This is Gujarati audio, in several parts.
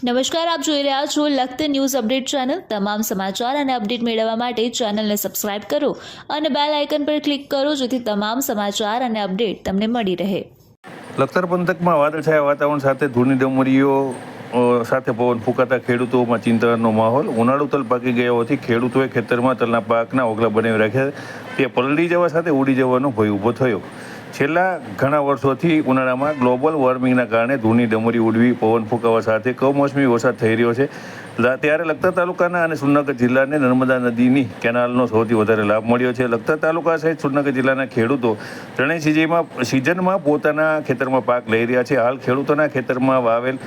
નમસ્કાર, આપ જોઈ રહ્યા છો લખત ન્યૂઝ અપડેટ ચેનલ। તમામ સમાચાર અને અપડેટ મેળવવા માટે ચેનલને સબસ્ક્રાઇબ કરો અને બેલ આઇકન પર ક્લિક કરો જેથી તમામ સમાચાર અને અપડેટ તમને મળી રહે। લખતર પંથકમાં વાદળછાયા વાતાવરણ સાથે ધૂળની ડમરીઓ સાથે પવન ફૂંકાતા ખેડૂતોમાં ચિંતાનો માહોલ। ઉનાળુ તલ પાકી ગયા હોવાથી ખેડૂતોએ ખેતરમાં તલના પાકના ઓગલા બનાવી રાખ્યા તે પલળી જવા સાથે ઉડી જવાનો ભય ઊભો થયો। છેલ્લા ઘણા વર્ષોથી ઉનાળામાં ગ્લોબલ વોર્મિંગના કારણે ધૂળની ડમરી ઉડવી, પવન ફૂંકાવા સાથે કમોસમી વરસાદ થઈ રહ્યો છે। ત્યારે લખતર તાલુકાના અને સુરનગર જિલ્લાને નર્મદા નદીની કેનાલનો સૌથી વધારે લાભ મળ્યો છે। લખતર તાલુકા સહિત સુરનગર જિલ્લાના ખેડૂતો ત્રણેય સિઝનમાં પોતાના ખેતરમાં પાક લઈ રહ્યા છે। હાલ ખેડૂતોના ખેતરમાં વાવેલ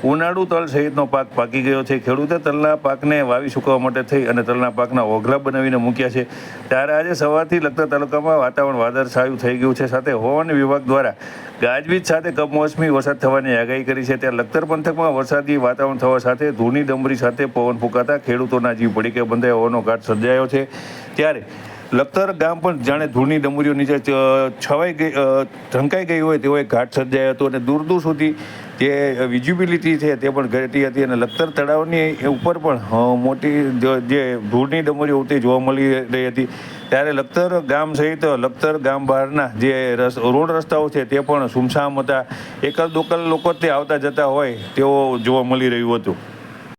ઉનાળુ તલ સહિતનો પાક પાકી ગયો છે। ખેડૂતે તલના પાકને વાવી સુકવવા માટે થઈ અને તલના પાકના ઓઘલા બનાવીને મૂક્યા છે। ત્યારે આજે સવારથી લખતર તાલુકામાં વાતાવરણ વાદળછાયું થઈ ગયું છે, સાથે હવામાન વિભાગ દ્વારા ગાજવીજ સાથે કમોસમી વરસાદ થવાની આગાહી કરી છે। ત્યારે લખતર પંથકમાં વરસાદી વાતાવરણ થવા સાથે ધૂળની ડમરી સાથે પવન ફૂંકાતા ખેડૂતોના જીવ પડીકે બંધાયા હોવાનો ઘાટ સર્જાયો છે। ત્યારે લખતર ગામ પણ જાણે ધૂળની ડમરીઓ નીચે ઢંકાઈ ગઈ હોય તેવો એક ઘાટ સર્જાયો હતો અને દૂર દૂર સુધી જે વિઝિબિલિટી છે તે પણ ઘટી હતી અને લખતર તળાવની ઉપર પણ મોટી જે ધૂળની ડમરીઓ ઉડતી જોવા મળી રહી હતી। ત્યારે લખતર ગામ સહિત લખતર ગામ બહારના જે રોડ રસ્તાઓ છે તે પણ સુમસામ હતા। એકલ દોકલ લોકો તે આવતા જતા હોય તેવો જોવા મળી રહ્યું હતું।